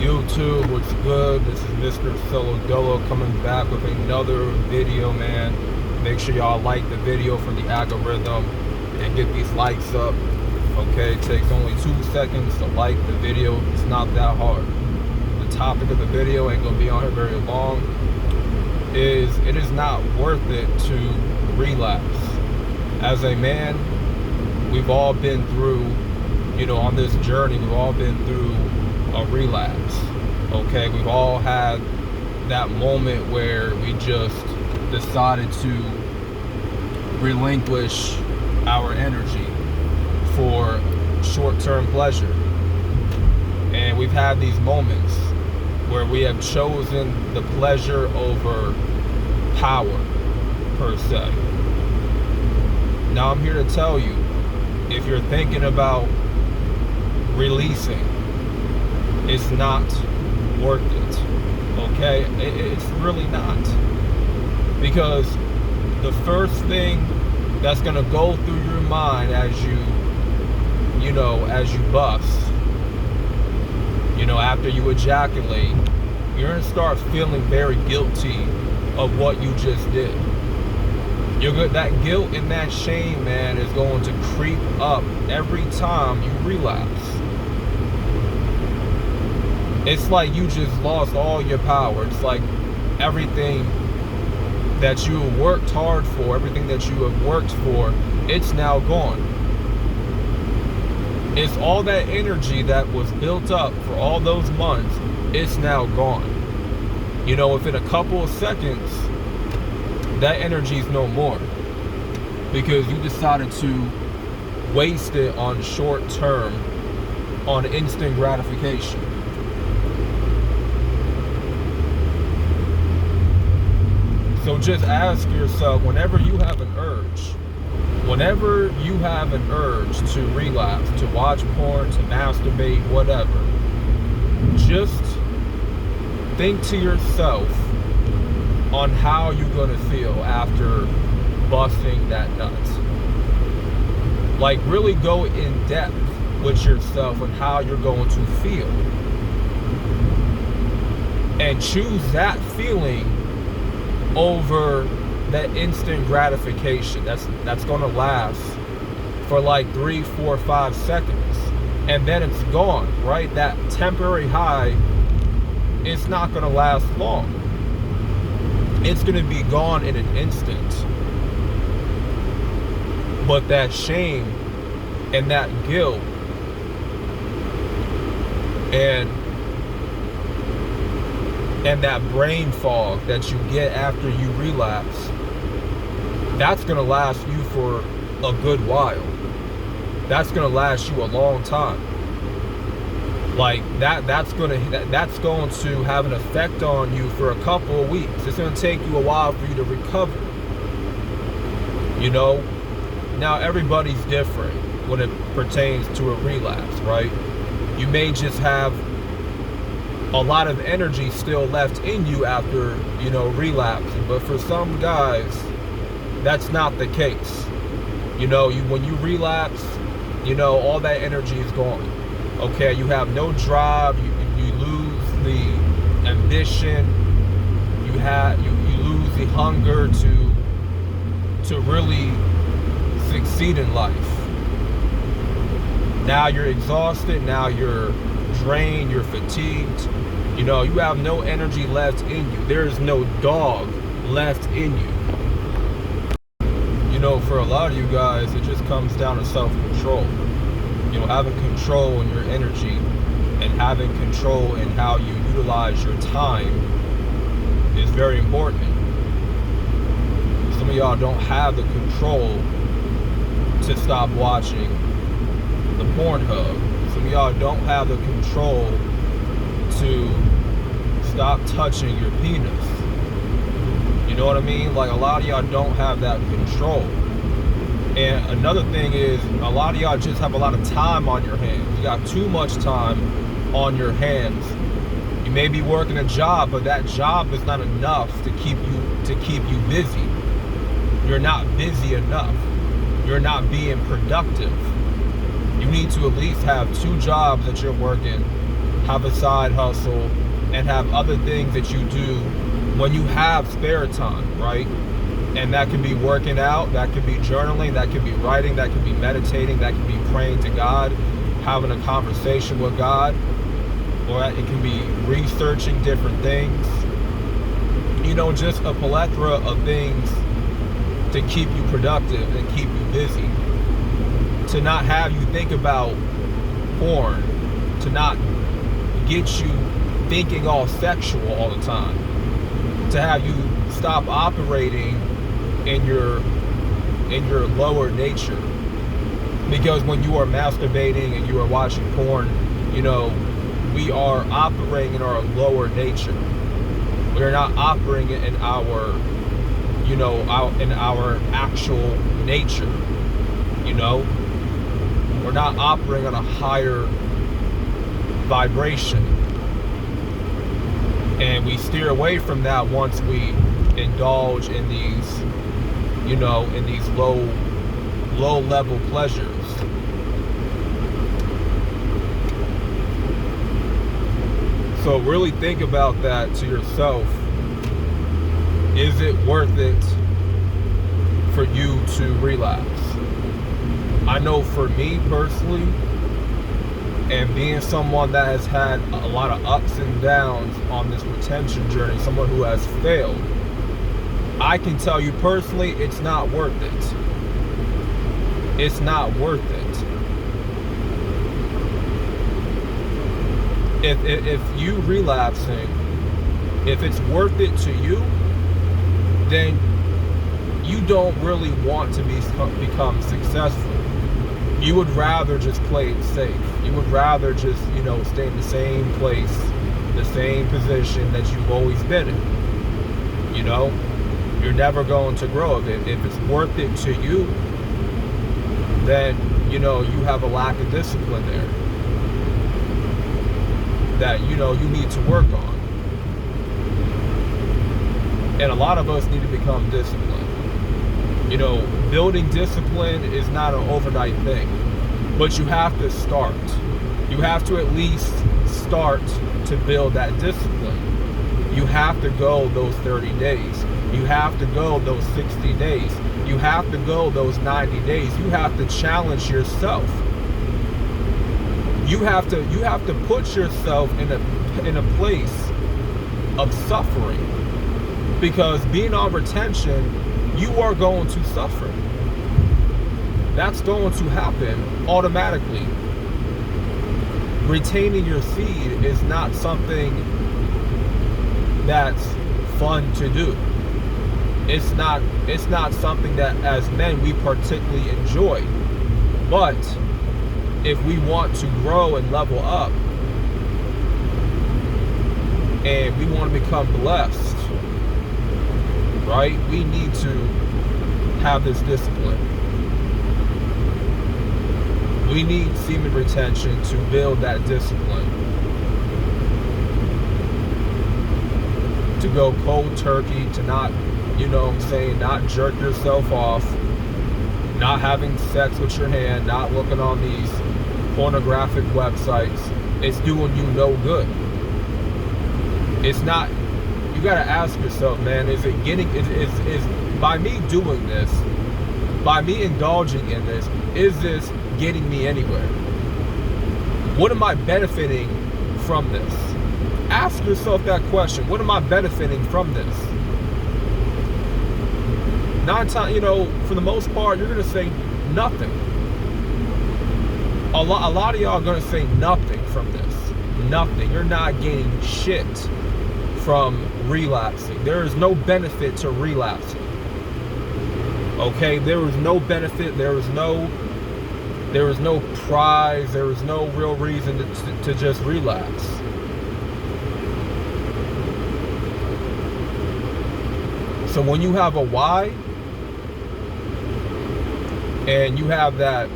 YouTube, what's good? This is Mr. Solo Dolo coming back with another video, man. Make sure y'all like the video for the algorithm and get these likes up. Okay, it takes only 2 seconds to like the video. It's not that hard. The topic of the video ain't gonna be on here very long. It is not worth it to relapse. As a man, we've all been through, on this journey, we've all been through a relapse. Okay, we've all had that moment where we just decided to relinquish our energy for short-term pleasure. And we've had these moments where we have chosen the pleasure over power, per se. Now I'm here to tell you, if you're thinking about releasing, it's not worth it. Okay, it's really not, because the first thing that's gonna go through your mind as you bust, after you ejaculate, you're gonna start feeling very guilty of what you just did. That guilt and that shame, man, is going to creep up every time you relapse. It's like you just lost all your power. It's like everything that you worked hard for, everything that you have worked for, it's now gone. It's all that energy that was built up for all those months, it's now gone. Within a couple of seconds, that energy is no more, because you decided to waste it on short term, on instant gratification. So just ask yourself, whenever you have an urge to relapse, to watch porn, to masturbate, whatever, just think to yourself on how you're going to feel after busting that nut. Like, really go in depth with yourself on how you're going to feel, and choose that feeling over that instant gratification that's going to last for like 3, 4, 5 seconds, and then it's gone, right? That temporary high, it's not going to last long. It's going to be gone in an instant. But that shame and that guilt and that brain fog that you get after you relapse, that's going to last you for a good while. That's going to last you a long time. Like that's going to have an effect on you for a couple of weeks. It's going to take you a while for you to recover. Now everybody's different when it pertains to a relapse, right? You may just have a lot of energy still left in you after, relapsing. But for some guys, that's not the case. When you relapse, all that energy is gone. Okay, you have no drive, you lose the ambition, you lose the hunger to really succeed in life. Now you're exhausted, now you're drained, you're fatigued. You have no energy left in you. There is no dog left in you. For a lot of you guys, it just comes down to self-control. Having control in your energy and having control in how you utilize your time is very important. Some of y'all don't have the control to stop watching the Pornhub. Some of y'all don't have the control to stop touching your penis. You know what I mean? Like, a lot of y'all don't have that control. And another thing is, a lot of y'all just have a lot of time on your hands. You got too much time on your hands. You may be working a job, but that job is not enough to keep you busy. You're not busy enough. You're not being productive. You need to at least have 2 jobs that you're working have a side hustle, and have other things that you do when you have spare time, right? And that could be working out, that could be journaling, that could be writing, that could be meditating, that could be praying to God, having a conversation with God, or it can be researching different things. You know, just a plethora of things to keep you productive and keep you busy. To not have you think about porn, to not get you thinking all sexual all the time, to have you stop operating in your lower nature. Because when you are masturbating and you are watching porn, you know, we are operating in our lower nature. We are not operating in our, you know, in our actual nature. You know, we're not operating on a higher vibration, and we steer away from that once we indulge in these, you know, in these low level pleasures. So really think about that to yourself. Is it worth it for you to relapse? I know for me personally, and being someone that has had a lot of ups and downs on this retention journey, someone who has failed, I can tell you personally, it's not worth it. It's not worth it. If you relapsing, if it's worth it to you, then you don't really want to become successful. You would rather just play it safe. You would rather just, you know, stay in the same place, the same position that you've always been in. You know, you're never going to grow. If it's worth it to you, then, you know, you have a lack of discipline there that, you know, you need to work on. And a lot of us need to become disciplined. You know, building discipline is not an overnight thing, but you have to start. You have to at least start to build that discipline. You have to go those 30 days. You have to go those 60 days. You have to go those 90 days. You have to challenge yourself. You have to put yourself in a place of suffering, because being on retention, you are going to suffer. That's going to happen automatically. Retaining your seed is not something that's fun to do. It's not something that as men we particularly enjoy. But if we want to grow and level up, and we want to become blessed, right? We need to have this discipline. We need semen retention to build that discipline. To go cold turkey, to not, you know what I'm saying, not jerk yourself off, not having sex with your hand, not looking on these pornographic websites. It's doing you no good. It's not. You gotta ask yourself, man, is it getting, is by me doing this, by me indulging in this, is this getting me anywhere? What am I benefiting from this? Ask yourself that question. What am I benefiting from this? 9 times, you know, for the most part, you're gonna say nothing. A lot of y'all are gonna say nothing from this. Nothing. You're not gaining shit from relapsing. There is no benefit to relapsing. Okay, there is no benefit. There is no prize. There is no real reason to just relapse. So when you have a why, and you have that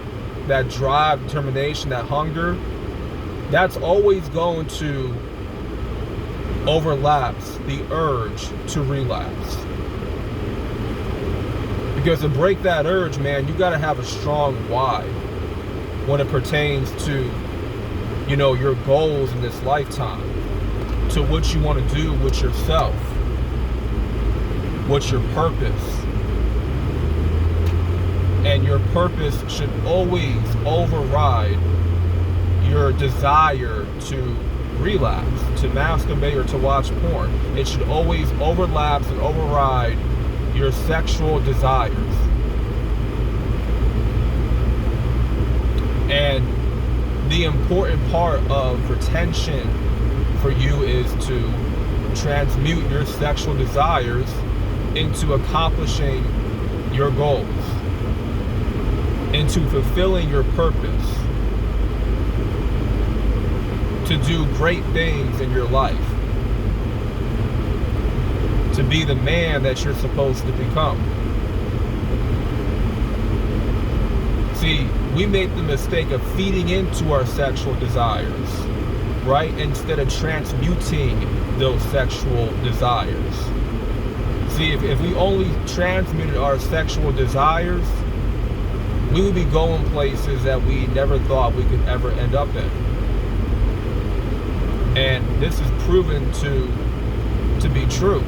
drive, determination, that hunger, that's always going to overlaps the urge to relapse. Because to break that urge, man, you got to have a strong why when it pertains to, your goals in this lifetime, to what you want to do with yourself, what's your purpose. And your purpose should always override your desire to relapse, to masturbate, or to watch porn. It should always overlap and override your sexual desires. And the important part of retention for you is to transmute your sexual desires into accomplishing your goals, into fulfilling your purpose, to do great things in your life, to be the man that you're supposed to become. See, we make the mistake of feeding into our sexual desires, right? Instead of transmuting those sexual desires. See, if we only transmuted our sexual desires, we would be going places that we never thought we could ever end up in. And this is proven to be true.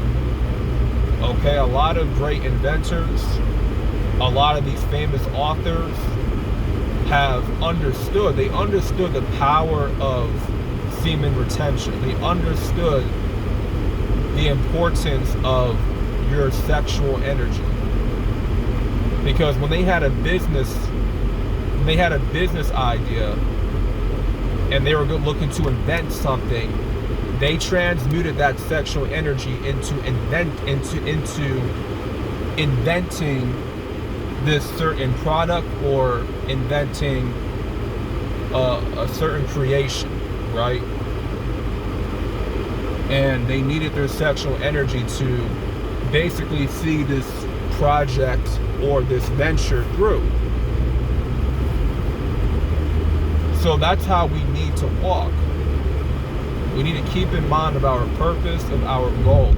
Okay, a lot of great inventors, a lot of these famous authors have understood the power of semen retention. They understood the importance of your sexual energy. Because when they had a business idea and they were looking to invent something, they transmuted that sexual energy into inventing this certain product or inventing a certain creation, right? And they needed their sexual energy to basically see this project or this venture through. So that's how we need to walk. We need to keep in mind of our purpose, of our goals,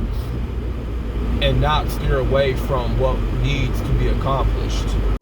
and not steer away from what needs to be accomplished.